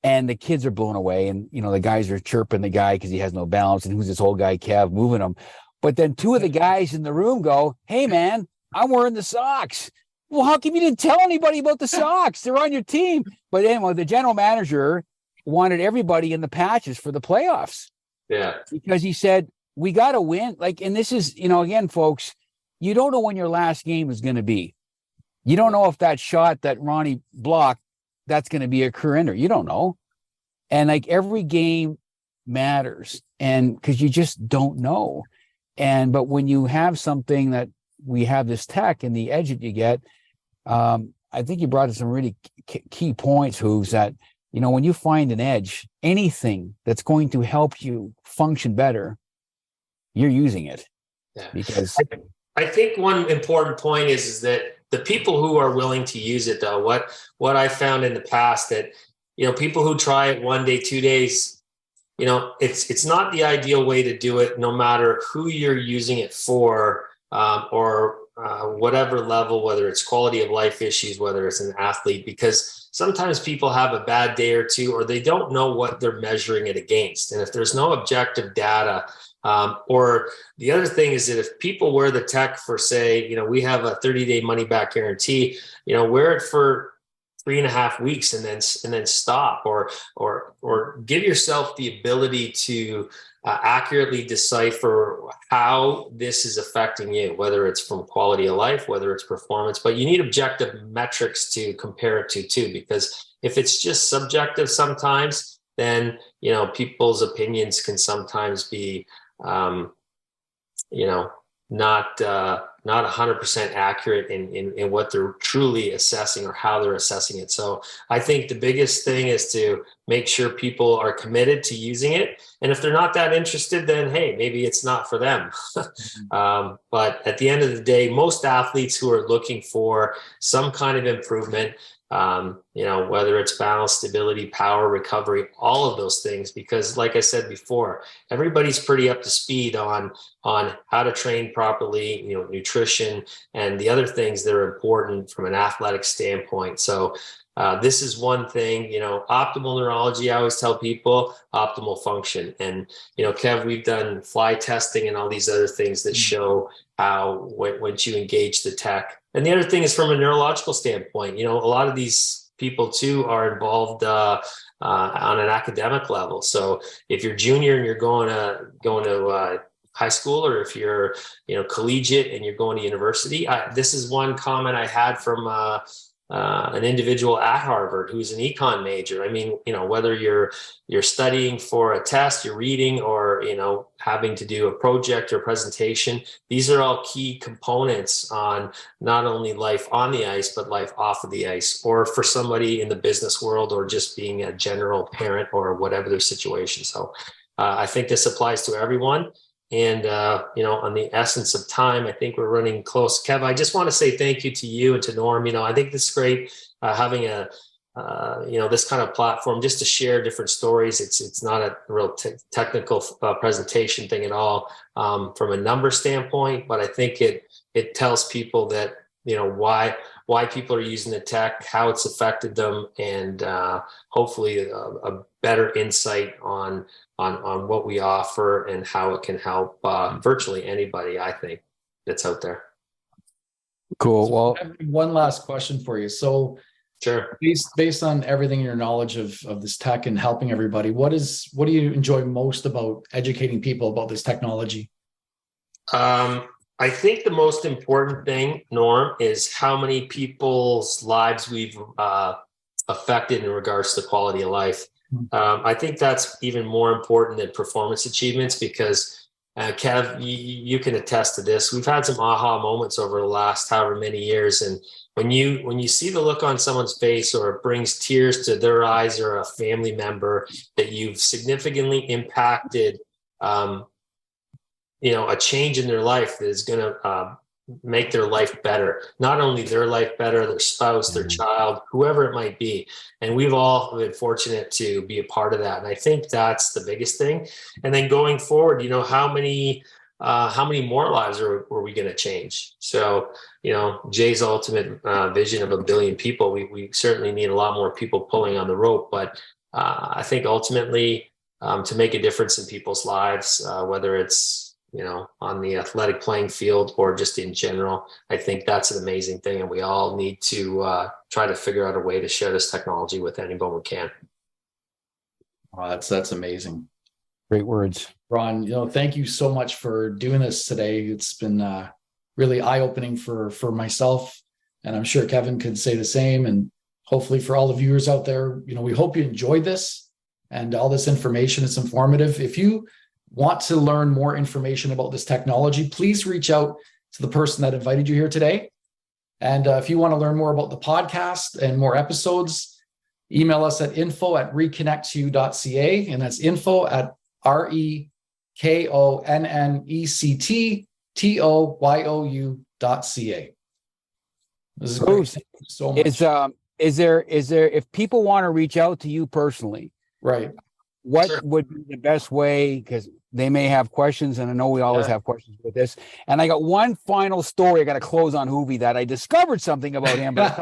S2: And the kids are blown away. And, the guys are chirping the guy because he has no balance. And who's this old guy, Kev, moving him? But then two of the guys in the room go, "Hey, man, I'm wearing the socks." Well, how come you didn't tell anybody about the socks? They're on your team. But anyway, the general manager wanted everybody in the patches for the playoffs.
S3: Yeah.
S2: Because he said, we got to win. And this is, again, folks, you don't know when your last game is going to be. You don't know if that shot that Ronnie blocked, that's going to be a career ender. You don't know. And every game matters, and because you just don't know. But when you have something that we have this tech and the edge that you get, I think you brought up some really key points, Hooves, that, when you find an edge, anything that's going to help you function better, you're using it. Yeah. Because
S3: I think one important point is that the people who are willing to use it, though, what I found in the past, that, people who try it 1 day, 2 days, it's not the ideal way to do it, no matter who you're using it for, or whatever level, whether it's quality of life issues, whether it's an athlete, because sometimes people have a bad day or two, or they don't know what they're measuring it against. And if there's no objective data Or the other thing is that if people wear the tech for, say, we have a 30-day money back guarantee, wear it for 3.5 weeks and then stop, or give yourself the ability to accurately decipher how this is affecting you, whether it's from quality of life, whether it's performance. But you need objective metrics to compare it to too, because if it's just subjective sometimes, then people's opinions can sometimes be not 100% accurate in what they're truly assessing or how they're assessing it. So I think the biggest thing is to make sure people are committed to using it. And if they're not that interested, then hey, maybe it's not for them. But at the end of the day, most athletes who are looking for some kind of improvement, whether it's balance, stability, power, recovery, all of those things, because like I said before, everybody's pretty up to speed on how to train properly, nutrition and the other things that are important from an athletic standpoint. So this is one thing, optimal neurology. I always tell people optimal function. And, Kev, we've done fly testing and all these other things that show how once you engage the tech. And the other thing is from a neurological standpoint, a lot of these people too are involved on an academic level. So if you're junior and you're going to high school, or if you're collegiate and you're going to university, this is one comment I had from an individual at Harvard who's an econ major. I mean, whether you're studying for a test, you're reading, or, having to do a project or presentation, these are all key components on not only life on the ice, but life off of the ice, or for somebody in the business world, or just being a general parent or whatever their situation. So I think this applies to everyone. And, on the essence of time, I think we're running close. Kev, I just want to say thank you to you and to Norm. I think this is great having this kind of platform just to share different stories. It's not a real technical presentation thing at all from a number standpoint, but I think it tells people that, why people are using the tech, how it's affected them, and hopefully a better insight on what we offer and how it can help virtually anybody, I think, that's out there.
S2: Cool.
S4: So
S2: Well,
S4: I have one last question for you. So
S3: Sure.
S4: based on everything in your knowledge of this tech and helping everybody, what do you enjoy most about educating people about this technology?
S3: I think the most important thing, Norm, is how many people's lives we've affected in regards to quality of life. I think that's even more important than performance achievements, because Kev, you can attest to this. We've had some aha moments over the last however many years, and when you see the look on someone's face, or it brings tears to their eyes, or a family member that you've significantly impacted, a change in their life that is going to make their life better. Not only their life better, their spouse, their child, whoever it might be. And we've all been fortunate to be a part of that. And I think that's the biggest thing. And then going forward, how many more lives are we going to change? So, Jay's ultimate vision of 1 billion people, we certainly need a lot more people pulling on the rope. But I think ultimately to make a difference in people's lives, whether it's on the athletic playing field or just in general, I think that's an amazing thing. And we all need to try to figure out a way to share this technology with anyone we can.
S4: Wow, that's amazing.
S2: great words.
S4: Ron, thank you so much for doing this today. It's been really eye-opening for myself, and I'm sure Kevin could say the same. And hopefully for all the viewers out there, we hope you enjoyed this and all this information. It's informative. If you want to learn more information about this technology, please reach out to the person that invited you here today. And if you want to learn more about the podcast and more episodes, email us at info@rekonnectyou.ca, and that's info@rekonnecttoyou.ca. This is great. Thank you so much.
S2: Is there if people want to reach out to you personally,
S4: Right.
S2: what
S3: Sure.
S2: would be the best way? Because they may have questions, and I know we always have questions with this. And I got one final story I got to close on Hoovie, that I discovered something about him, but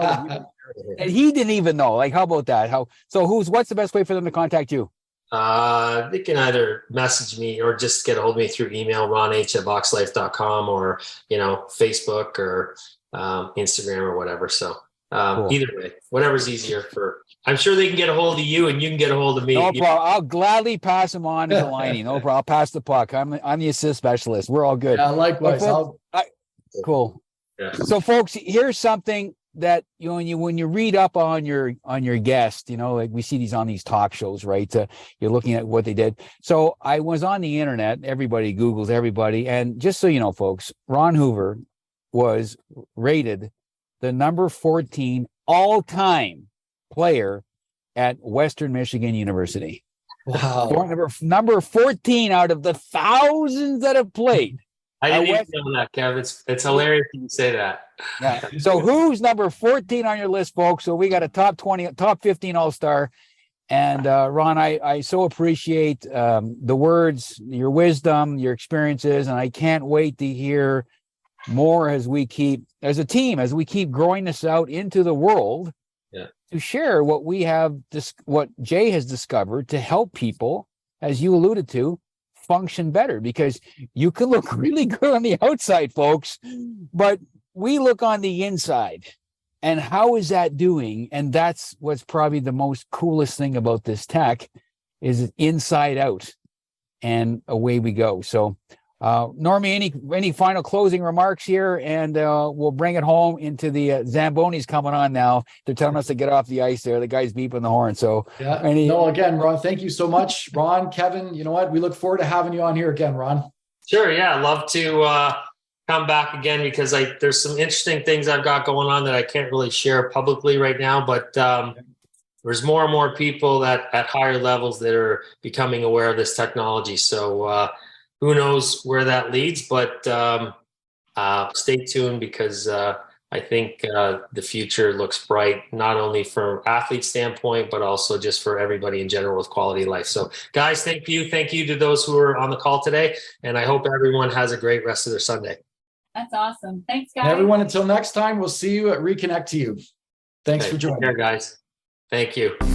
S2: and he didn't even know. Like, how about that? What's the best way for them to contact you?
S3: They can either message me or just get a hold of me through email, ronh@boxlife.com, or, Facebook or Instagram or whatever. So
S2: Cool.
S3: either way, whatever's easier for, I'm sure they can get a hold of you and you can get a hold of me.
S2: No problem. I'll gladly pass them on to Delaney. No problem. I'll pass the puck. I'm the assist specialist. We're all good.
S4: Yeah, likewise.
S2: Folks, cool.
S3: Yeah.
S2: So, folks, here's something that when you read up on your guest, like we see these on these talk shows, right? You're looking at what they did. So I was on the internet. Everybody Googles everybody, and just so you know, folks, Ron Hoover was rated the number 14 all-time player at Western Michigan University.
S4: Wow.
S2: Number 14 out of the thousands that have played.
S3: I didn't even know that, Kev. It's hilarious you say that.
S2: Yeah. So who's number 14 on your list, folks? So we got a top 15 all-star. And Ron, I so appreciate the words, your wisdom, your experiences, and I can't wait to hear more as we keep growing this out into the world.
S3: Yeah.
S2: To share what we have, what Jay has discovered to help people, as you alluded to, function better, because you can look really good on the outside, folks, but we look on the inside. And how is that doing? And that's what's probably the most coolest thing about this tech, is inside out, and away we go. So Normie, any final closing remarks here, and we'll bring it home into the Zamboni's coming on now. They're telling us to get off the ice there. The guy's beeping the horn. So
S4: yeah. Again, Ron, thank you so much. Ron, Kevin, you know what? We look forward to having you on here again, Ron.
S3: Sure. Yeah. I'd love to come back again, because there's some interesting things I've got going on that I can't really share publicly right now, but there's more and more people that at higher levels that are becoming aware of this technology. So who knows where that leads, but stay tuned, because I think the future looks bright, not only from athlete standpoint, but also just for everybody in general with quality of life. So guys, thank you. Thank you to those who are on the call today. And I hope everyone has a great rest of their Sunday.
S5: That's awesome. Thanks, guys.
S4: And everyone, until next time, we'll see you at ReKonnect to you. Thanks for joining.
S3: Take care, guys. Thank you.